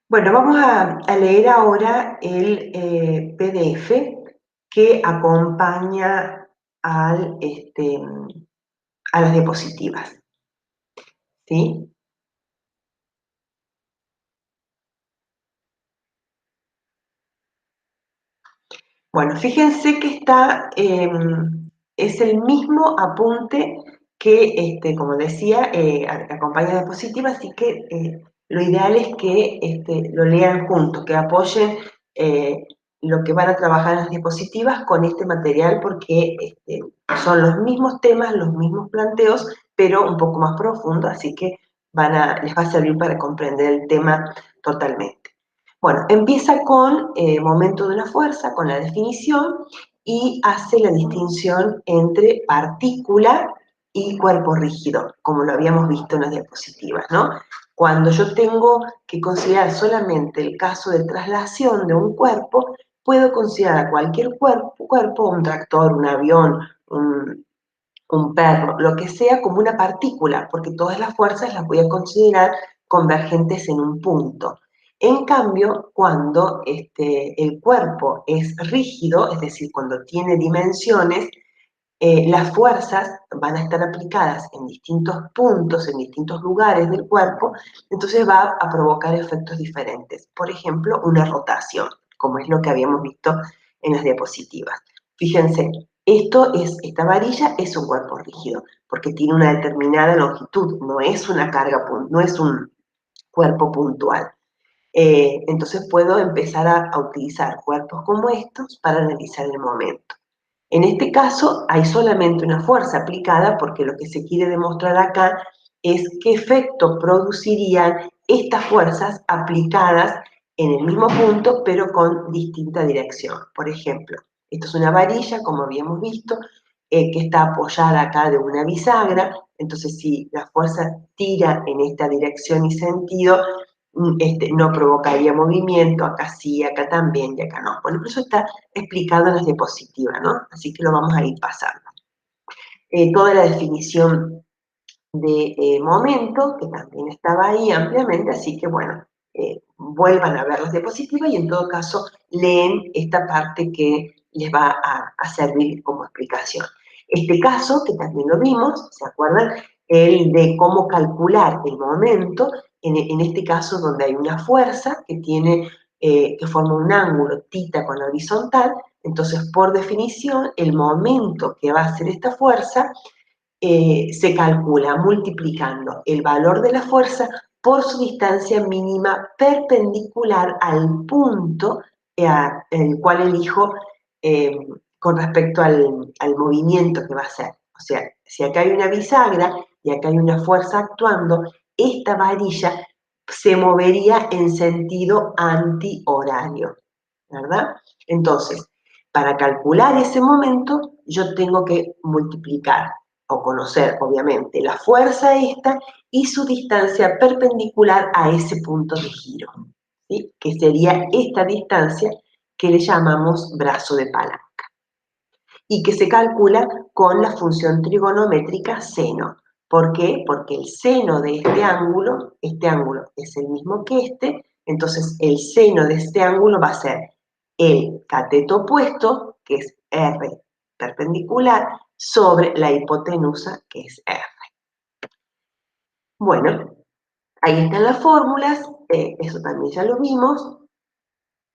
Bueno, vamos a leer ahora el PDF que acompaña a las diapositivas, ¿sí? Bueno, fíjense que es el mismo apunte que, como decía, acompaña la diapositiva, así que lo ideal es que lo lean juntos, que apoyen lo que van a trabajar en las diapositivas con este material, porque son los mismos temas, los mismos planteos, pero un poco más profundo, así que les va a servir para comprender el tema totalmente. Bueno, empieza con momento de una fuerza, con la definición, y hace la distinción entre partícula y cuerpo rígido, como lo habíamos visto en las diapositivas, ¿no? Cuando yo tengo que considerar solamente el caso de traslación de un cuerpo, puedo considerar cualquier cuerpo, un tractor, un avión, un perro, lo que sea, como una partícula, porque todas las fuerzas las voy a considerar convergentes en un punto. En cambio, cuando el cuerpo es rígido, es decir, cuando tiene dimensiones, las fuerzas van a estar aplicadas en distintos puntos, en distintos lugares del cuerpo, entonces va a provocar efectos diferentes. Por ejemplo, una rotación, como es lo que habíamos visto en las diapositivas. Fíjense, esta varilla es un cuerpo rígido, porque tiene una determinada longitud, no es una carga, no es un cuerpo puntual. Entonces puedo empezar a utilizar cuerpos como estos para analizar el momento. En este caso hay solamente una fuerza aplicada, porque lo que se quiere demostrar acá es qué efecto producirían estas fuerzas aplicadas en el mismo punto, pero con distinta dirección. Por ejemplo, esto es una varilla, como habíamos visto, que está apoyada acá de una bisagra, entonces si la fuerza tira en esta dirección y sentido, no provocaría movimiento, acá sí, acá también y acá no. Bueno, pero eso está explicado en las diapositivas, ¿no? Así que lo vamos a ir pasando. Toda la definición de momento, que también estaba ahí ampliamente, así que bueno, vuelvan a ver las diapositivas y en todo caso leen esta parte que les va a servir como explicación. Este caso, que también lo vimos, ¿se acuerdan? El de cómo calcular el momento, en este caso donde hay una fuerza que forma un ángulo tita con la horizontal, entonces por definición el momento que va a hacer esta fuerza se calcula multiplicando el valor de la fuerza por su distancia mínima perpendicular al punto el cual elijo eh, con respecto al movimiento que va a hacer. O sea, si acá hay una bisagra y acá hay una fuerza actuando, esta varilla se movería en sentido antihorario, ¿verdad? Entonces, para calcular ese momento, yo tengo que multiplicar o conocer, obviamente, la fuerza esta y su distancia perpendicular a ese punto de giro, ¿sí? Que sería esta distancia que le llamamos brazo de palanca y que se calcula con la función trigonométrica seno. ¿Por qué? Porque el seno de este ángulo es el mismo que entonces el seno de este ángulo va a ser el cateto opuesto, que es R perpendicular, sobre la hipotenusa, que es R. Bueno, ahí están las fórmulas, eso también ya lo vimos.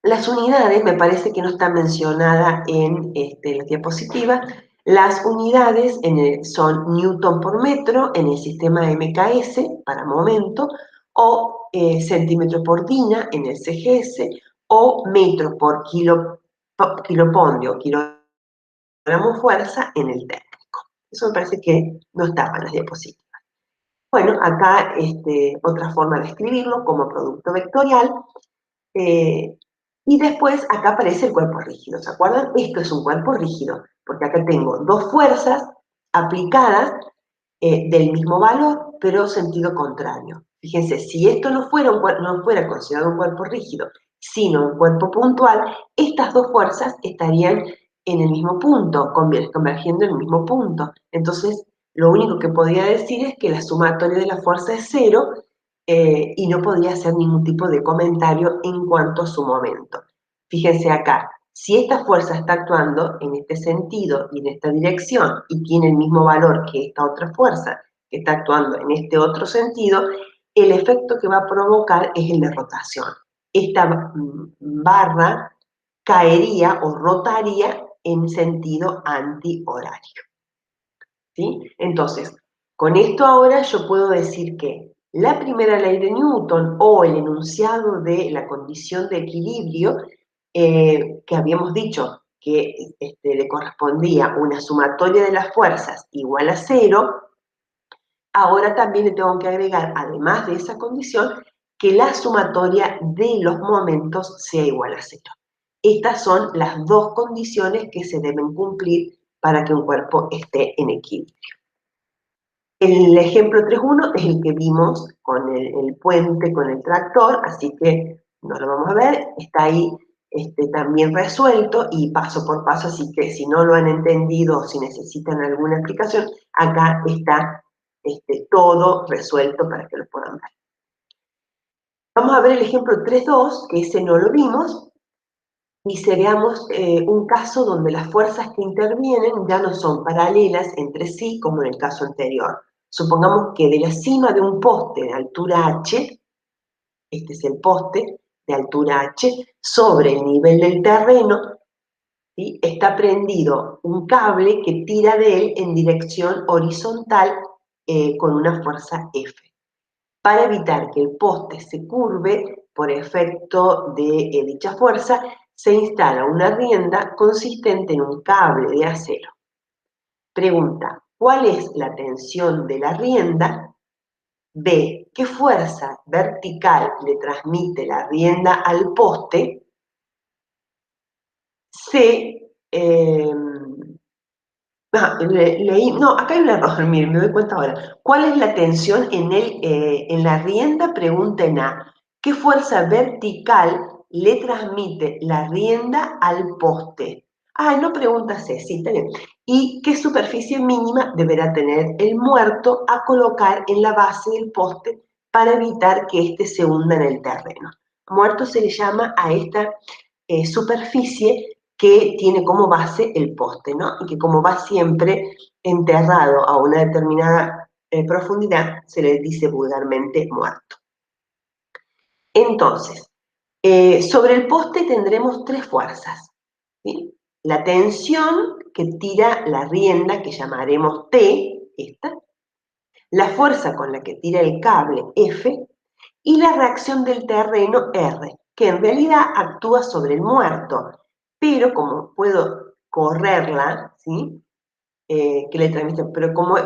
Las unidades, me parece que no está mencionada en las diapositivas. Las unidades son Newton por metro en el sistema MKS para momento, o centímetro por dina en el CGS, o metro por kilopondio o kilogramo fuerza en el técnico. Eso me parece que no estaba en las diapositivas. Bueno, acá otra forma de escribirlo como producto vectorial. Y después acá aparece el cuerpo rígido, ¿se acuerdan? Esto es un cuerpo rígido, porque acá tengo dos fuerzas aplicadas del mismo valor, pero sentido contrario. Fíjense, si esto no fuera considerado un cuerpo rígido, sino un cuerpo puntual, estas dos fuerzas estarían en el mismo punto, convergiendo en el mismo punto. Entonces, lo único que podría decir es que la sumatoria de la fuerza es cero, y no podía hacer ningún tipo de comentario en cuanto a su momento. Fíjense acá, si esta fuerza está actuando en este sentido y en esta dirección y tiene el mismo valor que esta otra fuerza que está actuando en este otro sentido, el efecto que va a provocar es el de rotación. Esta barra caería o rotaría en sentido antihorario. ¿Sí? Entonces, con esto ahora yo puedo decir que la primera ley de Newton o el enunciado de la condición de equilibrio que habíamos dicho que le correspondía una sumatoria de las fuerzas igual a cero, ahora también le tengo que agregar, además de esa condición, que la sumatoria de los momentos sea igual a cero. Estas son las dos condiciones que se deben cumplir para que un cuerpo esté en equilibrio. El ejemplo 3.1 es el que vimos con el puente, con el tractor, así que no lo vamos a ver, está ahí también resuelto y paso por paso, así que si no lo han entendido o si necesitan alguna explicación, acá está todo resuelto para que lo puedan ver. Vamos a ver el ejemplo 3.2, que ese no lo vimos, y veamos un caso donde las fuerzas que intervienen ya no son paralelas entre sí, como en el caso anterior. Supongamos que de la cima de un poste de altura h, este es el poste de altura h, sobre el nivel del terreno, ¿sí? Está prendido un cable que tira de él en dirección horizontal con una fuerza F. Para evitar que el poste se curve por efecto de dicha fuerza, se instala una rienda consistente en un cable de acero. Pregunta, ¿cuál es la tensión de la rienda? B, ¿qué fuerza vertical le transmite la rienda al poste? C, no, acá hay un error, miren, me doy cuenta ahora. ¿Cuál es la tensión en la rienda? Pregunta en A. ¿Qué fuerza vertical le transmite la rienda al poste? Ah, no pregunta C, sí, está bien. ¿Y qué superficie mínima deberá tener el muerto a colocar en la base del poste para evitar que éste se hunda en el terreno? Muerto se le llama a esta superficie que tiene como base el poste, ¿no? Y que como va siempre enterrado a una determinada profundidad, se le dice vulgarmente muerto. Entonces, sobre el poste tendremos tres fuerzas, ¿sí? La tensión que tira la rienda, que llamaremos T, esta, la fuerza con la que tira el cable, F, y la reacción del terreno, R, que en realidad actúa sobre el muerto, pero como puedo correrla, ¿sí? Que le transmite, pero como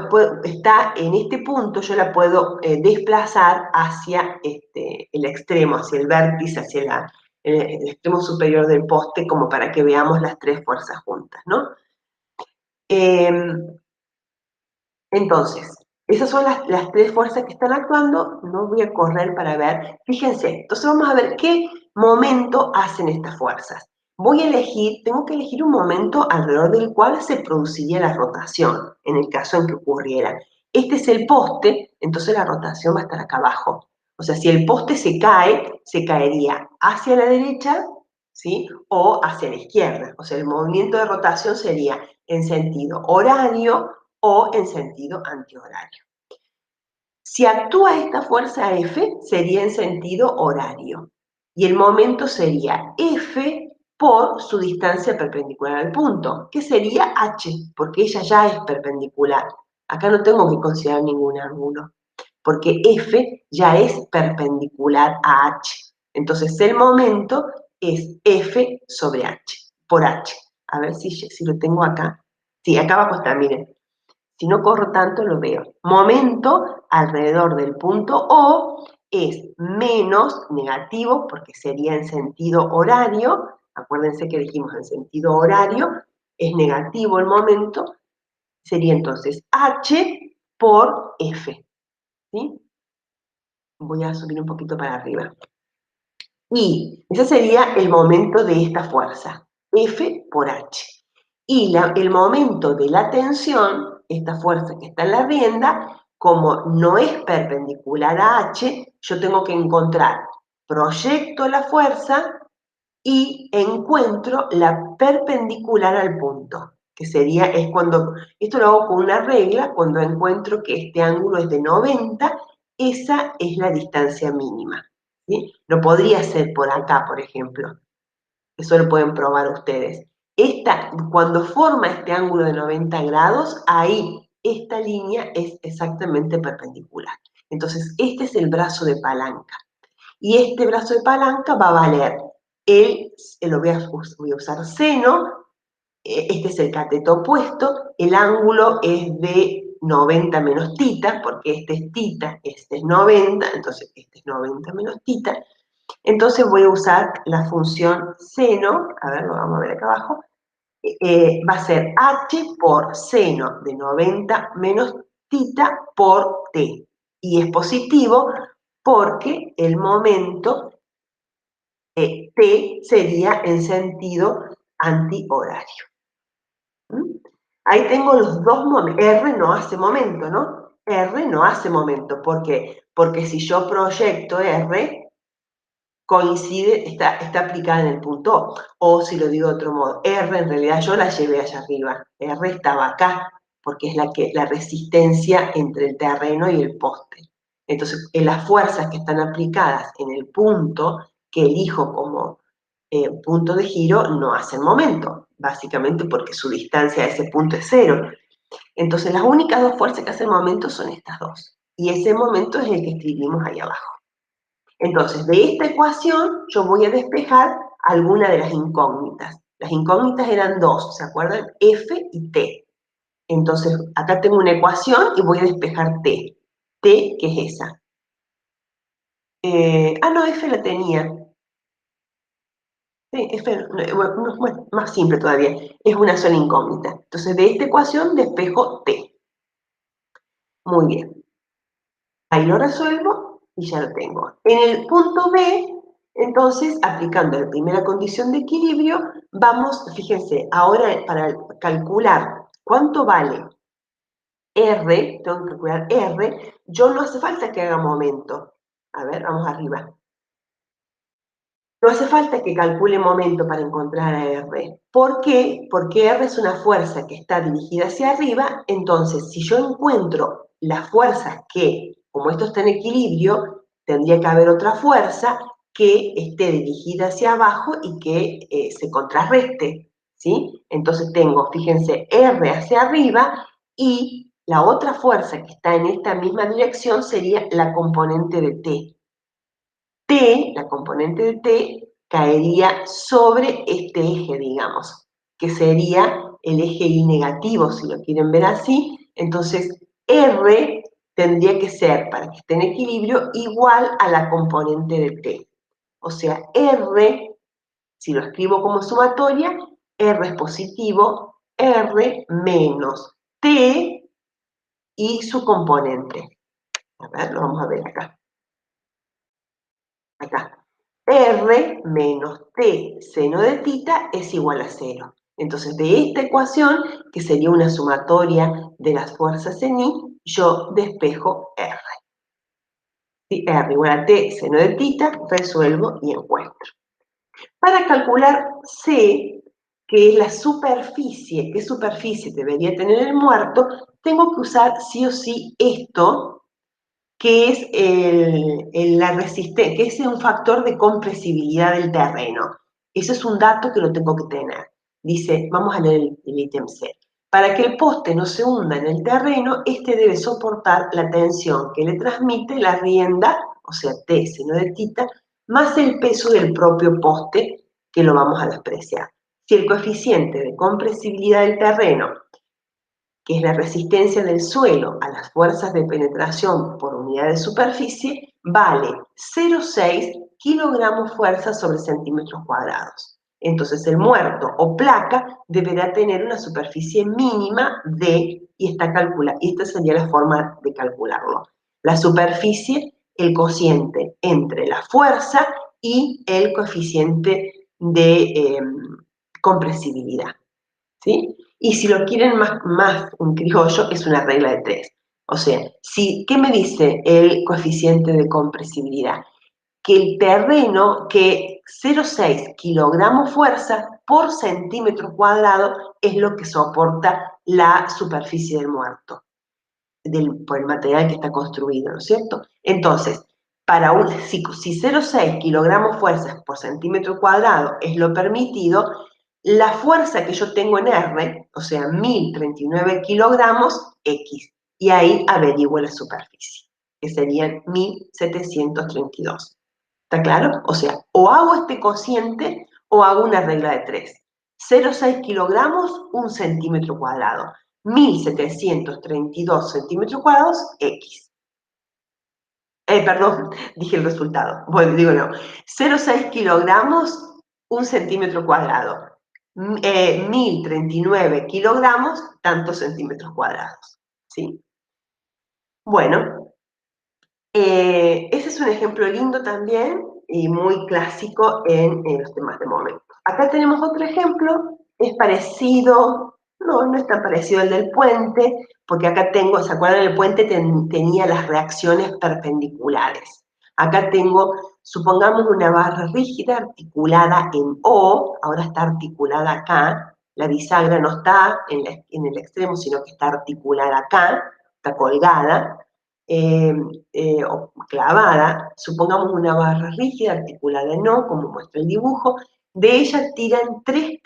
está en este punto, yo la puedo desplazar hacia el extremo, hacia el vértice, hacia el extremo superior del poste, como para que veamos las tres fuerzas juntas, ¿no? Entonces, esas son las tres fuerzas que están actuando. No voy a correr para ver. Fíjense, entonces vamos a ver qué momento hacen estas fuerzas. Tengo que elegir un momento alrededor del cual se produciría la rotación, en el caso en que ocurriera. Este es el poste, entonces la rotación va a estar acá abajo. O sea, si el poste se cae, se caería hacia la derecha, ¿sí? O hacia la izquierda. O sea, el movimiento de rotación sería en sentido horario o en sentido antihorario. Si actúa esta fuerza F, sería en sentido horario. Y el momento sería F por su distancia perpendicular al punto, que sería H, porque ella ya es perpendicular. Acá no tengo que considerar ningún ángulo, porque F ya es perpendicular a H. Entonces el momento es F sobre H, por H. A ver si lo tengo acá. Sí, acá abajo está, miren. Si no corro tanto, lo veo. Momento alrededor del punto O es menos negativo, porque sería en sentido horario. Acuérdense que dijimos en sentido horario, es negativo el momento. Sería entonces H por F. ¿Sí? Voy a subir un poquito para arriba. Y ese sería el momento de esta fuerza, F por H. Y el momento de la tensión, esta fuerza que está en la rienda, como no es perpendicular a H, yo tengo que encontrar, proyecto la fuerza y encuentro la perpendicular al punto, que sería, es cuando, esto lo hago con una regla, cuando encuentro que este ángulo es de 90, esa es la distancia mínima, ¿sí? No podría ser por acá, por ejemplo, eso lo pueden probar ustedes. Cuando forma este ángulo de 90 grados, ahí esta línea es exactamente perpendicular. Entonces, este es el brazo de palanca. Y este brazo de palanca va a valer, voy a usar seno, este es el cateto opuesto, el ángulo es de 90 menos tita, porque este es tita, este es 90, entonces este es 90 menos tita. Entonces voy a usar la función seno, a ver, lo vamos a ver acá abajo, va a ser h por seno de 90 menos tita por t. Y es positivo porque el momento t sería en sentido antihorario. ¿Mm? Ahí tengo los dos momentos. R no hace momento, ¿no? R no hace momento. ¿Por qué? Porque si yo proyecto R, coincide, está aplicada en el punto O. O si lo digo de otro modo, R en realidad yo la llevé allá arriba. R estaba acá, porque es la resistencia entre el terreno y el poste. Entonces, las fuerzas que están aplicadas en el punto que elijo como punto de giro no hacen momento, básicamente porque su distancia a ese punto es cero. Entonces, las únicas dos fuerzas que hacen momento son estas dos. Y ese momento es el que escribimos ahí abajo. Entonces, de esta ecuación yo voy a despejar alguna de las incógnitas. Las incógnitas eran dos, ¿se acuerdan? F y T. Entonces, acá tengo una ecuación y voy a despejar T. T, que es esa. No, F la tenía. Sí, F, bueno, más simple todavía. Es una sola incógnita. Entonces, de esta ecuación despejo T. Muy bien. Ahí lo resuelvo y ya lo tengo. En el punto B, entonces, aplicando la primera condición de equilibrio, vamos, fíjense, ahora para calcular cuánto vale R, tengo que calcular R, yo no hace falta que haga momento. A ver, vamos arriba. No hace falta que calcule momento para encontrar a R. ¿Por qué? Porque R es una fuerza que está dirigida hacia arriba, entonces si yo encuentro la fuerza que, como esto está en equilibrio, tendría que haber otra fuerza que esté dirigida hacia abajo y que se contrarreste, ¿sí? Entonces tengo, fíjense, R hacia arriba y la otra fuerza que está en esta misma dirección sería la componente de T. T, la componente de T, caería sobre este eje, digamos, que sería el eje Y negativo, si lo quieren ver así. Entonces, R tendría que ser, para que esté en equilibrio, igual a la componente de T. O sea, R, si lo escribo como sumatoria, R es positivo, R menos T y su componente. A ver, lo vamos a ver acá. Acá. R menos T seno de tita es igual a 0. Entonces, de esta ecuación, que sería una sumatoria de las fuerzas en I, yo despejo R. Si R igual a T seno de tita, resuelvo y encuentro. Para calcular C, que es la superficie, ¿qué superficie debería tener el muerto? Tengo que usar sí o sí esto, que es la resistencia, que es un factor de compresibilidad del terreno. Eso es un dato que lo tengo que tener. Dice, vamos a leer el ítem C. Para que el poste no se hunda en el terreno, este debe soportar la tensión que le transmite la rienda, o sea, T seno de tita, más el peso del propio poste, que lo vamos a despreciar. Si el coeficiente de compresibilidad del terreno, que es la resistencia del suelo a las fuerzas de penetración por unidad de superficie, vale 0,6 kilogramos fuerza sobre centímetros cuadrados. Entonces el muerto o placa deberá tener una superficie mínima de, y esta sería la forma de calcularlo. La superficie, el cociente entre la fuerza y el coeficiente de compresibilidad, ¿sí? Y si lo quieren más un criollo, es una regla de 3. O sea, ¿qué me dice el coeficiente de compresibilidad? Que el terreno, que 0,6 kilogramos fuerza por centímetro cuadrado es lo que soporta la superficie del muerto, por el material que está construido, ¿no es cierto? Entonces, si 0,6 kilogramos fuerza por centímetro cuadrado es lo permitido, la fuerza que yo tengo en R, o sea, 1039 kilogramos, X, y ahí averiguo la superficie, que serían 1732. ¿Está claro? O sea, o hago este cociente o hago una regla de 3. 0,6 kilogramos, 1 centímetro cuadrado. 1732 centímetros cuadrados, X. Perdón, dije el resultado. Bueno, digo no. 0,6 kilogramos, 1 centímetro cuadrado. 1039 kilogramos, tantos centímetros cuadrados. ¿Sí? Bueno, ese es un ejemplo lindo también y muy clásico en los temas de momento. Acá tenemos otro ejemplo, es parecido, no es tan parecido al del puente, porque acá tengo, ¿se acuerdan? El puente tenía las reacciones perpendiculares. Acá tengo, supongamos una barra rígida articulada en O, ahora está articulada acá, la bisagra no está en el extremo, sino que está articulada acá, está colgada, o clavada, supongamos una barra rígida articulada en O, como muestra el dibujo, de ella tiran 3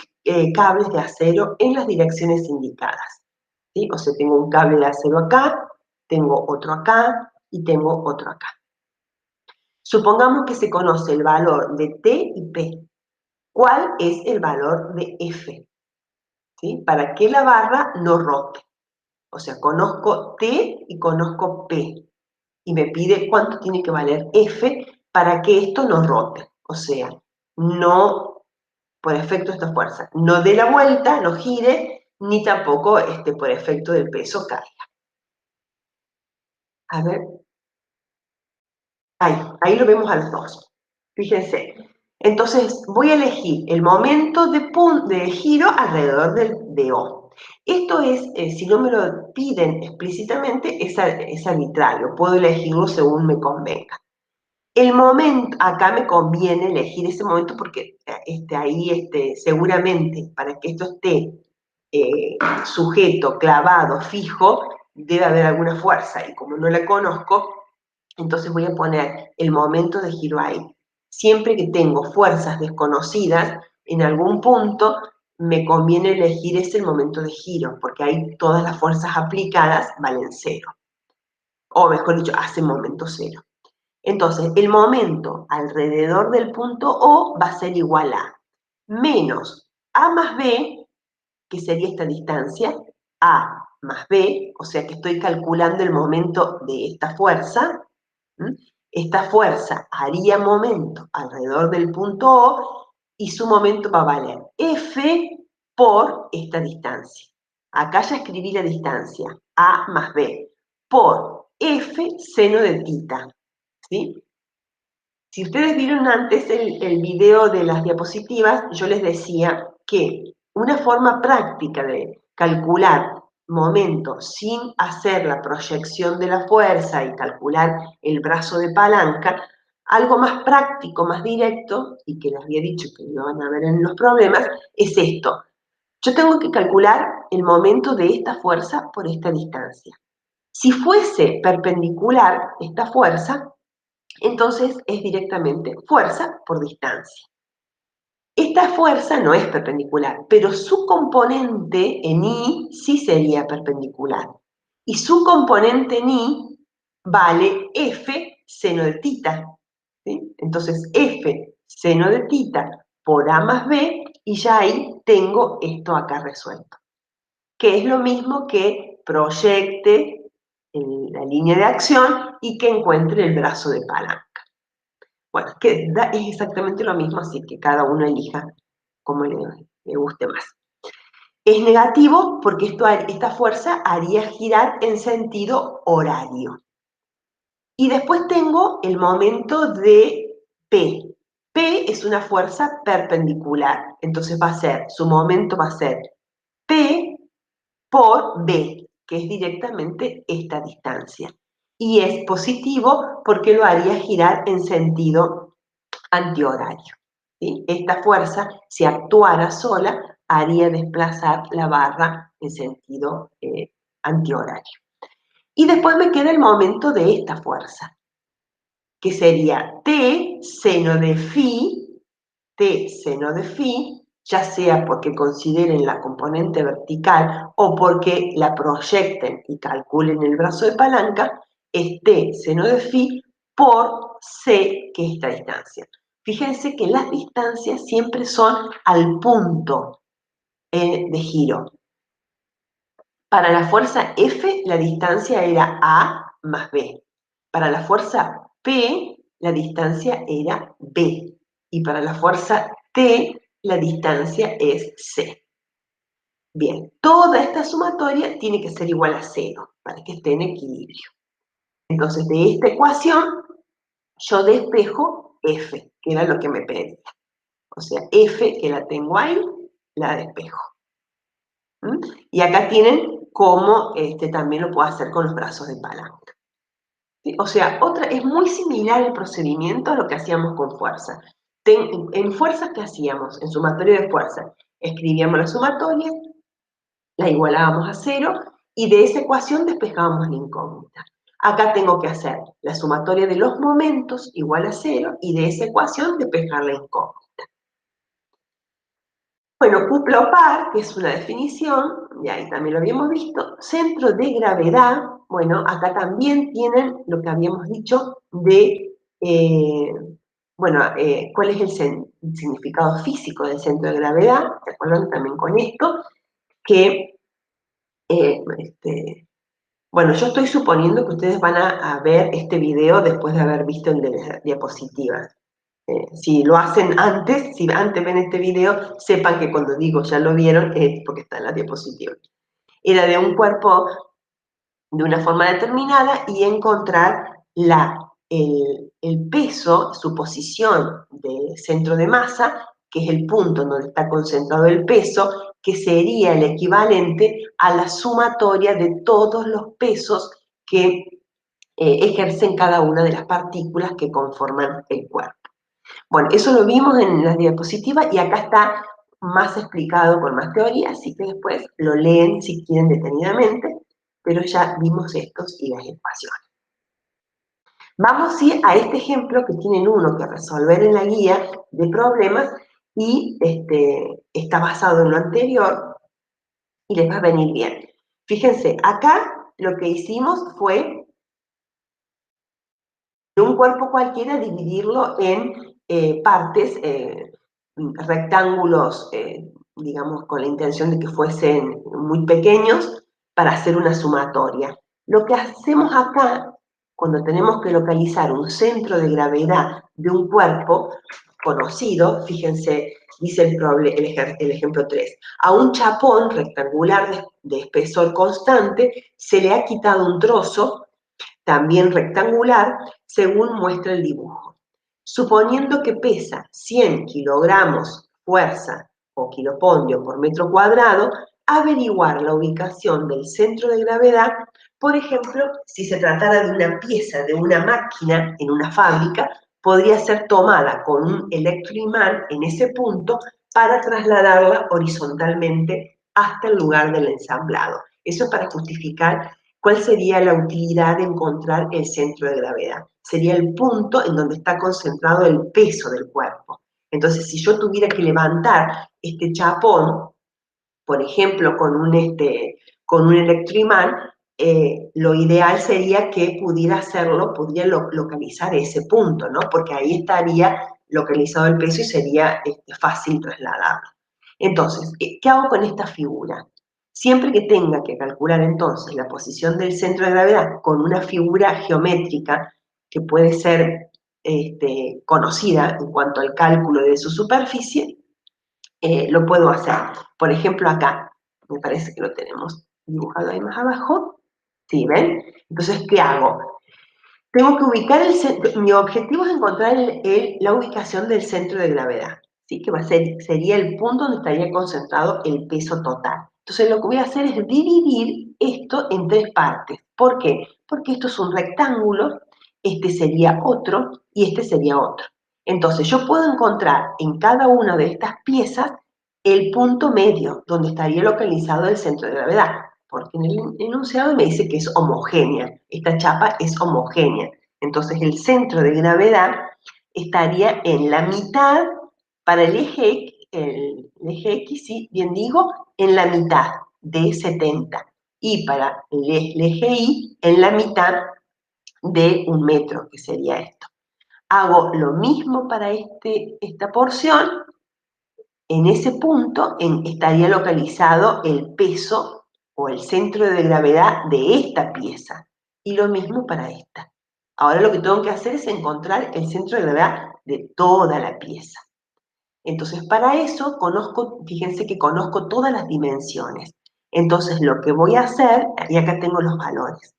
cables de acero en las direcciones indicadas. ¿Sí? O sea, tengo un cable de acero acá, tengo otro acá y tengo otro acá. Supongamos que se conoce el valor de T y P. ¿Cuál es el valor de F? ¿Sí? Para que la barra no rote. O sea, conozco T y conozco P. Y me pide cuánto tiene que valer F para que esto no rote. O sea, no, por efecto de esta fuerza, no dé la vuelta, no gire, ni tampoco por efecto del peso caiga. A ver, ahí lo vemos a los dos. Fíjense. Entonces, voy a elegir el momento de giro alrededor de O. Esto es, si no me lo piden explícitamente, es arbitrario. Puedo elegirlo según me convenga. El momento, acá me conviene elegir ese momento porque ahí seguramente para que esto esté sujeto, clavado, fijo, debe haber alguna fuerza y como no la conozco, entonces voy a poner el momento de giro ahí. Siempre que tengo fuerzas desconocidas, en algún punto me conviene elegir ese momento de giro, porque ahí todas las fuerzas aplicadas valen cero. O mejor dicho, hacen momento cero. Entonces, el momento alrededor del punto O va a ser igual a menos A más B, que sería esta distancia, A más B, o sea que estoy calculando el momento de esta fuerza. Esta fuerza haría momento alrededor del punto O y su momento va a valer F por esta distancia. Acá ya escribí la distancia, A más B, por F seno de tita. ¿Sí? Si ustedes vieron antes el video de las diapositivas, yo les decía que una forma práctica de calcular momento sin hacer la proyección de la fuerza y calcular el brazo de palanca, algo más práctico, más directo, y que les había dicho que lo van a ver en los problemas, es esto. Yo tengo que calcular el momento de esta fuerza por esta distancia. Si fuese perpendicular esta fuerza, entonces es directamente fuerza por distancia. Esta fuerza no es perpendicular, pero su componente en I sí sería perpendicular. Y su componente en I vale F seno de tita. ¿Sí? Entonces F seno de tita por A más B y ya ahí tengo esto acá resuelto. Que es lo mismo que proyecte en la línea de acción y que encuentre el brazo de palanca. Bueno, es exactamente lo mismo, así que cada uno elija como le guste más. Es negativo porque esta fuerza haría girar en sentido horario. Y después tengo el momento de P. P es una fuerza perpendicular, entonces su momento va a ser P por B. que es directamente esta distancia. Y es positivo porque lo haría girar en sentido antihorario. ¿Sí? Esta fuerza, si actuara sola, haría desplazar la barra en sentido antihorario. Y después me queda el momento de esta fuerza, que sería T seno de phi, T seno de phi, ya sea porque consideren la componente vertical o porque la proyecten y calculen el brazo de palanca, es T seno de phi por C, que es esta distancia. Fíjense que las distancias siempre son al punto de giro. Para la fuerza F, la distancia era A más B. Para la fuerza P, la distancia era B. Y para la fuerza T, la distancia es C. Bien, toda esta sumatoria tiene que ser igual a 0 para que esté en equilibrio. Entonces, de esta ecuación, yo despejo F, que era lo que me pedía. O sea, F, que la tengo ahí, la despejo. ¿Mm? Y acá tienen cómo también lo puedo hacer con los brazos de palanca. ¿Sí? O sea, es muy similar el procedimiento a lo que hacíamos con fuerza. En fuerza, ¿qué hacíamos? En sumatoria de fuerza. Escribíamos la sumatoria, la igualábamos a 0 y de esa ecuación despejábamos la incógnita. Acá tengo que hacer la sumatoria de los momentos igual a 0 y de esa ecuación despejar la incógnita. Bueno, cuplo par, que es una definición, y ahí también lo habíamos visto, centro de gravedad, bueno, acá también tienen lo que habíamos dicho de, cuál es el significado físico del centro de gravedad, ¿se acuerdan también con esto? Que, bueno, yo estoy suponiendo que ustedes van a ver este video después de haber visto el de las diapositivas. Si lo hacen antes, si antes ven este video, sepan que cuando digo ya lo vieron es porque está en la diapositiva. Era de un cuerpo de una forma determinada y encontrar el peso, su posición de centro de masa, que es el punto donde está concentrado el peso, que sería el equivalente a la sumatoria de todos los pesos que ejercen cada una de las partículas que conforman el cuerpo. Bueno, eso lo vimos en las diapositivas y acá está más explicado con más teoría, así que después lo leen si quieren detenidamente, pero ya vimos estos y las ecuaciones. Vamos sí a este ejemplo que tienen uno que resolver en la guía de problemas y está basado en lo anterior y les va a venir bien. Fíjense, acá lo que hicimos fue de un cuerpo cualquiera dividirlo en partes, rectángulos, digamos, con la intención de que fuesen muy pequeños para hacer una sumatoria. Lo que hacemos acá, cuando tenemos que localizar un centro de gravedad de un cuerpo conocido, fíjense, dice el ejemplo 3, a un chapón rectangular de espesor constante se le ha quitado un trozo también rectangular, según muestra el dibujo. Suponiendo que pesa 100 kilogramos fuerza o kilopondio por metro cuadrado, averiguar la ubicación del centro de gravedad, por ejemplo, si se tratara de una pieza de una máquina en una fábrica, podría ser tomada con un electroimán en ese punto para trasladarla horizontalmente hasta el lugar del ensamblado. Eso es para justificar ¿cuál sería la utilidad de encontrar el centro de gravedad? Sería el punto en donde está concentrado el peso del cuerpo. Entonces, si yo tuviera que levantar este chapón, por ejemplo, con un electroimán, lo ideal sería que pudiera hacerlo, pudiera localizar ese punto, ¿no? Porque ahí estaría localizado el peso y sería fácil trasladarlo. Entonces, ¿qué hago con esta figura? Siempre que tenga que calcular entonces la posición del centro de gravedad con una figura geométrica que puede ser conocida en cuanto al cálculo de su superficie, lo puedo hacer. Por ejemplo, acá, me parece que lo tenemos dibujado ahí más abajo. ¿Sí, ven? Entonces, ¿qué hago? Tengo que ubicar el centro, mi objetivo es encontrar la ubicación del centro de gravedad, ¿sí? Que sería el punto donde estaría concentrado el peso total. Entonces lo que voy a hacer es dividir esto en 3 partes. ¿Por qué? Porque esto es un rectángulo, este sería otro y este sería otro. Entonces yo puedo encontrar en cada una de estas piezas el punto medio, donde estaría localizado el centro de gravedad, porque en el enunciado me dice que es homogénea, esta chapa es homogénea. Entonces el centro de gravedad estaría en la mitad para el eje X, sí, bien digo, en la mitad de 70. Y para el eje Y, en la mitad de 1 metro, que sería esto. Hago lo mismo para esta porción. En ese punto estaría localizado el peso o el centro de gravedad de esta pieza. Y lo mismo para esta. Ahora lo que tengo que hacer es encontrar el centro de gravedad de toda la pieza. Entonces, para eso fíjense que conozco todas las dimensiones. Entonces, lo que voy a hacer, y acá tengo los valores.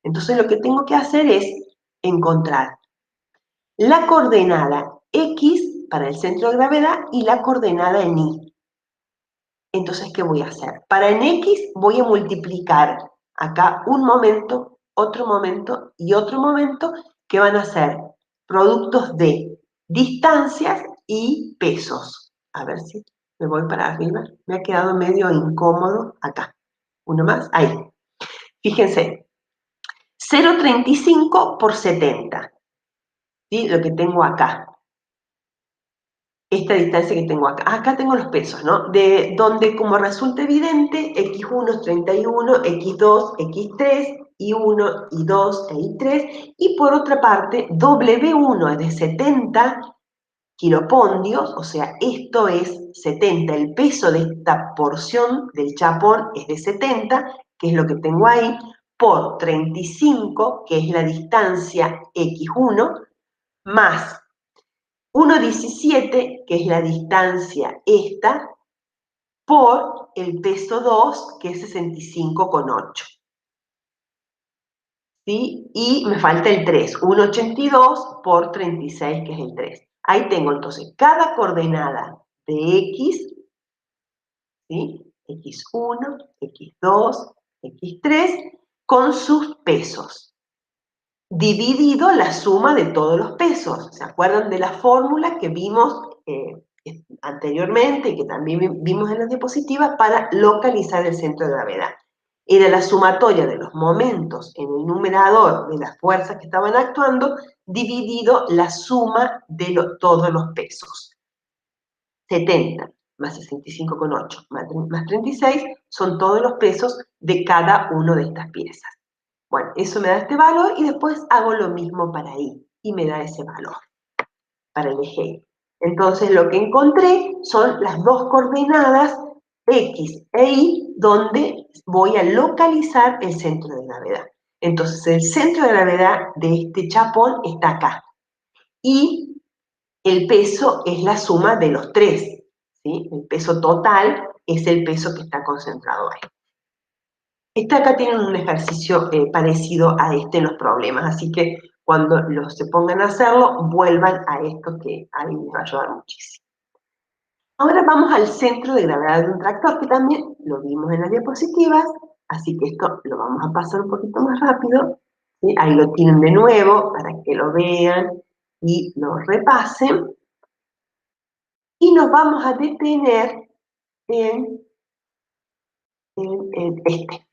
Entonces, lo que tengo que hacer es encontrar la coordenada X para el centro de gravedad y la coordenada en Y. Entonces, ¿qué voy a hacer? Para en X voy a multiplicar acá un momento, otro momento y otro momento, que van a ser productos de distancias y pesos. A ver si me voy para arriba. Me ha quedado medio incómodo acá. Uno más, ahí. Fíjense, 0,35 por 70. ¿Sí? Lo que tengo acá. Esta distancia que tengo acá. Acá tengo los pesos, ¿no? De donde, como resulta evidente, x1 es 31, x2, x3, y1, y2 e y3. Y por otra parte, w1 es de 70 kilopondios, o sea, esto es 70. El peso de esta porción del chapón es de 70, que es lo que tengo ahí, por 35, que es la distancia x1, más 1,17, que es la distancia esta, por el peso 2, que es 65,8. ¿Sí? Y me falta el 3, 1,82 por 36, que es el 3. Ahí tengo entonces cada coordenada de X, ¿sí? X1, X2, X3, con sus pesos, dividido la suma de todos los pesos. ¿Se acuerdan de la fórmula que vimos anteriormente y que también vimos en las diapositivas para localizar el centro de gravedad? Era la sumatoria de los momentos en el numerador de las fuerzas que estaban actuando, dividido la suma de todos los pesos. 70 más 65,8 más 36 son todos los pesos de cada una de estas piezas. Bueno, eso me da este valor y después hago lo mismo para Y y me da ese valor para el eje Y. Entonces lo que encontré son las dos coordenadas X e Y donde voy a localizar el centro de gravedad. Entonces el centro de gravedad de este chapón está acá. Y el peso es la suma de los tres, ¿sí? El peso total es el peso que está concentrado ahí. Acá tienen un ejercicio parecido a este en los problemas, así que cuando se pongan a hacerlo, vuelvan a esto que ahí les va a ayudar muchísimo. Ahora vamos al centro de gravedad de un tractor, que también lo vimos en las diapositivas, así que esto lo vamos a pasar un poquito más rápido. ¿Sí? Ahí lo tienen de nuevo para que lo vean y lo repasen. Y nos vamos a detener en este.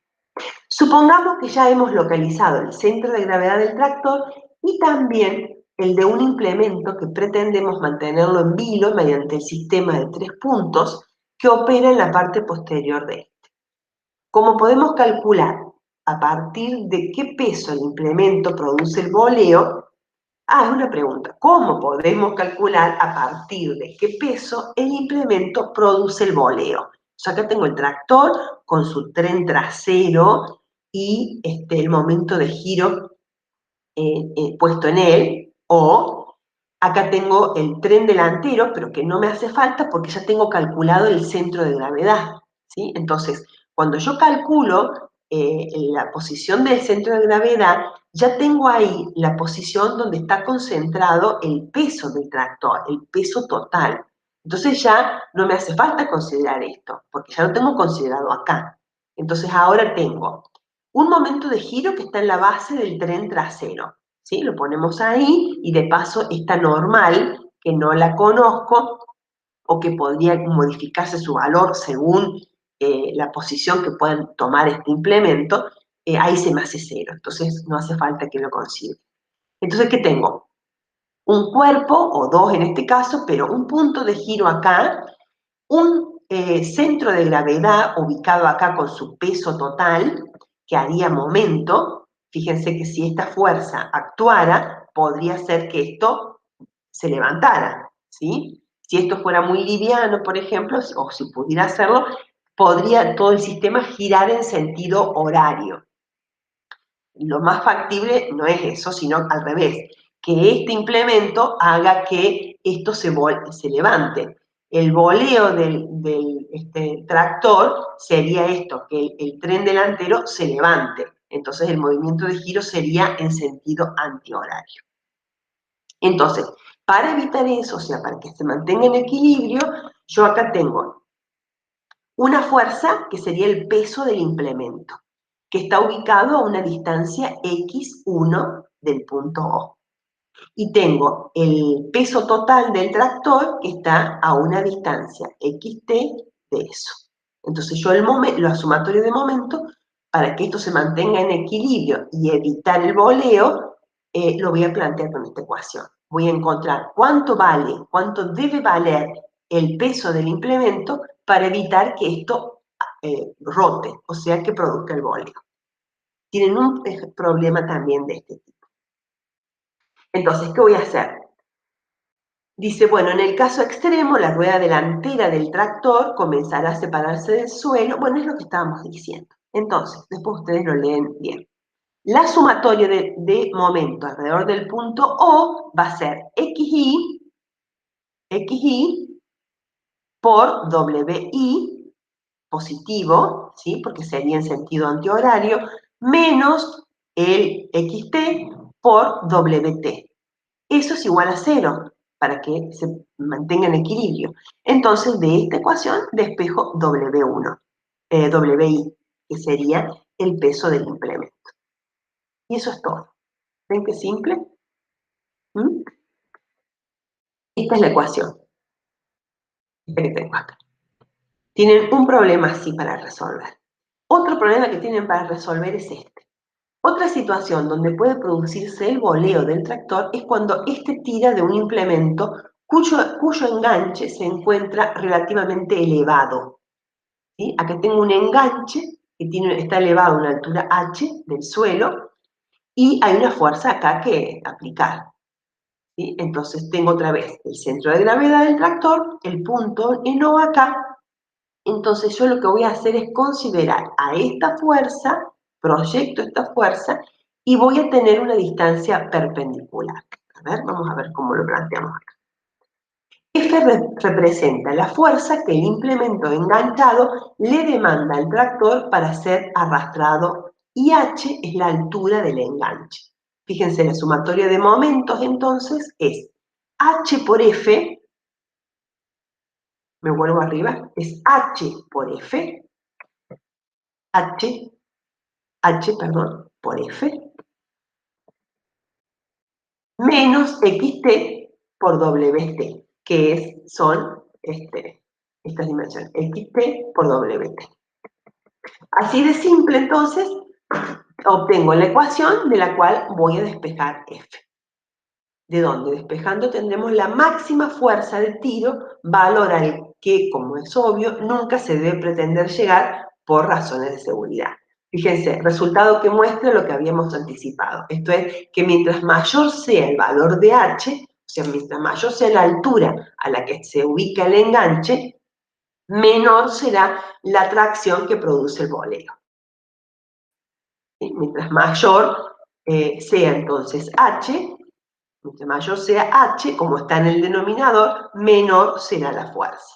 Supongamos que ya hemos localizado el centro de gravedad del tractor y también el de un implemento que pretendemos mantenerlo en vilo mediante el sistema de 3 puntos que opera en la parte posterior de este. Como podemos calcular a partir de qué peso el implemento produce el voleo, es una pregunta. ¿Cómo podemos calcular a partir de qué peso el implemento produce el voleo? Yo acá tengo el tractor con su tren trasero y el momento de giro puesto en él, o acá tengo el tren delantero, pero que no me hace falta porque ya tengo calculado el centro de gravedad, ¿sí? Entonces, cuando yo calculo la posición del centro de gravedad, ya tengo ahí la posición donde está concentrado el peso del tractor, el peso total. Entonces ya no me hace falta considerar esto, porque ya lo tengo considerado acá. Entonces ahora tengo un momento de giro que está en la base del tren trasero, ¿sí? Lo ponemos ahí y de paso esta normal, que no la conozco, o que podría modificarse su valor según la posición que puedan tomar este implemento, ahí se me hace cero, entonces no hace falta que lo considere. Entonces, ¿qué tengo? Un cuerpo, o dos en este caso, pero un punto de giro acá, un centro de gravedad ubicado acá con su peso total, que haría momento. Fíjense que si esta fuerza actuara, podría ser que esto se levantara, ¿sí? Si esto fuera muy liviano, por ejemplo, o si pudiera hacerlo, podría todo el sistema girar en sentido horario. Lo más factible no es eso, sino al revés, que este implemento haga que esto se levante. El voleo del tractor sería esto, que el tren delantero se levante. Entonces el movimiento de giro sería en sentido antihorario. Entonces, para evitar eso, o sea, para que se mantenga en equilibrio, yo acá tengo una fuerza que sería el peso del implemento, que está ubicado a una distancia x1 del punto O. Y tengo el peso total del tractor que está a una distancia xt de eso. Entonces yo la sumatoria de momento, para que esto se mantenga en equilibrio y evitar el voleo, lo voy a plantear con esta ecuación. Voy a encontrar cuánto vale, cuánto debe valer el peso del implemento para evitar que esto rote, o sea, que produzca el voleo. Tienen un problema también de este tipo. Entonces, ¿qué voy a hacer? Dice, bueno, en el caso extremo, la rueda delantera del tractor comenzará a separarse del suelo. Bueno, es lo que estábamos diciendo. Entonces, después ustedes lo leen bien. La sumatoria de momento alrededor del punto O va a ser xi por wi positivo, ¿sí? Porque sería en sentido antihorario, menos el xt por wt. Eso es igual a 0, para que se mantenga en equilibrio. Entonces, de esta ecuación despejo W1, WI, que sería el peso del implemento. Y eso es todo. ¿Ven qué simple? ¿Mm? Esta es la ecuación. Esta que tengo acá. Tienen un problema así para resolver. Otro problema que tienen para resolver es este. Otra situación donde puede producirse el voleo del tractor es cuando éste tira de un implemento cuyo enganche se encuentra relativamente elevado, ¿sí? Acá tengo un enganche que está elevado a una altura h del suelo y hay una fuerza acá que aplicar, ¿sí? Entonces tengo otra vez el centro de gravedad del tractor, el punto en O acá. Entonces yo lo que voy a hacer es considerar a esta fuerza, proyecto esta fuerza, y voy a tener una distancia perpendicular. A ver, vamos a ver cómo lo planteamos acá. F representa la fuerza que el implemento enganchado le demanda al tractor para ser arrastrado y H es la altura del enganche. Fíjense, la sumatoria de momentos entonces es H por F, me vuelvo arriba, es H por F, H, por F, menos XT por WT, que son estas dimensiones, XT por WT. Así de simple, entonces, obtengo la ecuación de la cual voy a despejar F. ¿De dónde? Despejando tendremos la máxima fuerza de tiro, valor al que, como es obvio, nunca se debe pretender llegar por razones de seguridad. Fíjense, resultado que muestra lo que habíamos anticipado. Esto es que mientras mayor sea el valor de H, o sea, mientras mayor sea la altura a la que se ubica el enganche, menor será la tracción que produce el voleo. ¿Sí? Mientras mayor sea entonces H, mientras mayor sea H, como está en el denominador, menor será la fuerza.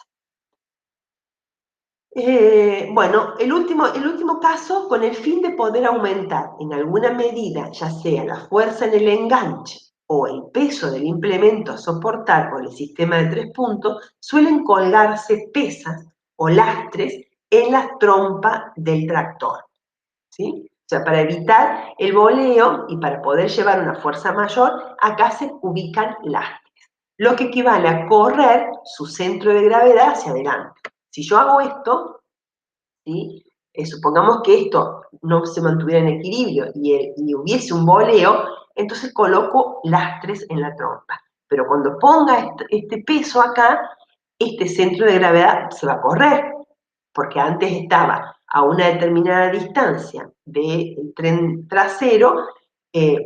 Bueno, el último caso, con el fin de poder aumentar en alguna medida, ya sea la fuerza en el enganche o el peso del implemento a soportar por el sistema de 3 puntos, suelen colgarse pesas o lastres en la trompa del tractor, ¿sí? O sea, para evitar el boleo y para poder llevar una fuerza mayor, acá se ubican lastres, lo que equivale a correr su centro de gravedad hacia adelante. Si yo hago esto, ¿sí? Supongamos que esto no se mantuviera en equilibrio y hubiese un boleo, entonces coloco lastres en la trompa. Pero cuando ponga este peso acá, este centro de gravedad se va a correr, porque antes estaba a una determinada distancia del tren trasero,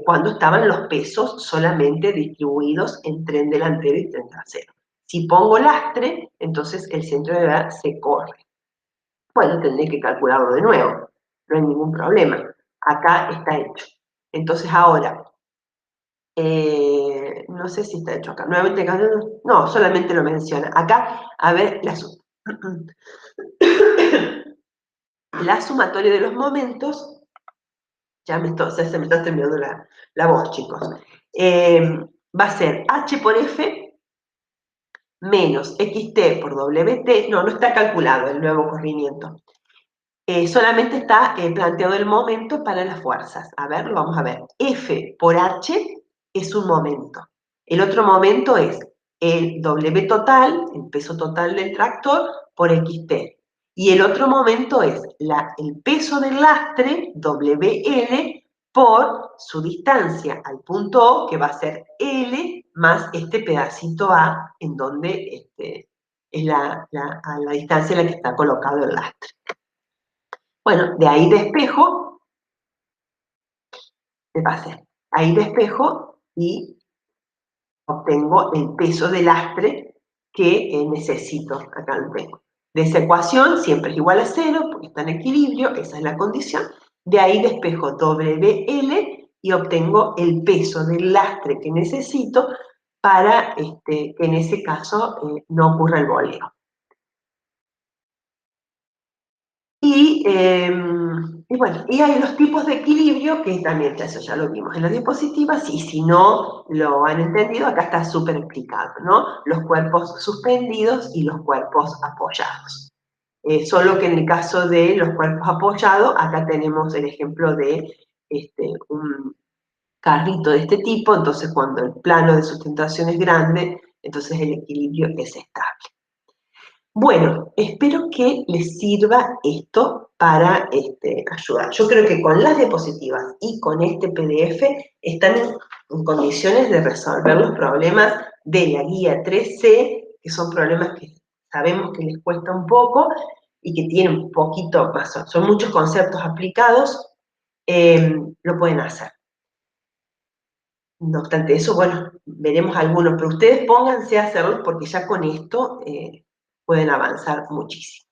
cuando estaban los pesos solamente distribuidos en tren delantero y tren trasero. Si pongo lastre, entonces el centro de gravedad se corre. Bueno, tendré que calcularlo de nuevo, no hay ningún problema. Acá está hecho. Entonces ahora, no sé si está hecho acá. Nuevamente, no, solamente lo menciona. Acá, a ver, la sumatoria de los momentos, ya se me está terminando la voz, chicos. Va a ser H por F menos XT por WT. No está calculado el nuevo corrimiento. Solamente está planteado el momento para las fuerzas. A ver, lo vamos a ver. F por H es un momento. El otro momento es el W total, el peso total del tractor, por XT. Y el otro momento es el peso del lastre, WL, por su distancia al punto O, que va a ser L, más este pedacito A, en donde es a la distancia en la que está colocado el lastre. Bueno, de ahí despejo, de base, ahí despejo y obtengo el peso del lastre que necesito. Acá lo tengo. De esa ecuación siempre es igual a 0 porque está en equilibrio, esa es la condición. De ahí despejo WL y obtengo el peso del lastre que necesito para que en ese caso no ocurra el boleo. Y bueno, y hay los tipos de equilibrio, que también eso ya lo vimos en las diapositivas, y si no lo han entendido, acá está súper explicado, ¿no? Los cuerpos suspendidos y los cuerpos apoyados. Solo que en el caso de los cuerpos apoyados, acá tenemos el ejemplo de un carrito de este tipo, entonces cuando el plano de sustentación es grande, entonces el equilibrio es estable. Bueno, espero que les sirva esto para ayudar. Yo creo que con las diapositivas y con este PDF están en condiciones de resolver los problemas de la guía 3C, que son problemas que sabemos que les cuesta un poco y que tienen un poquito más, son muchos conceptos aplicados, lo pueden hacer. No obstante eso, bueno, veremos algunos, pero ustedes pónganse a hacerlos porque ya con esto pueden avanzar muchísimo.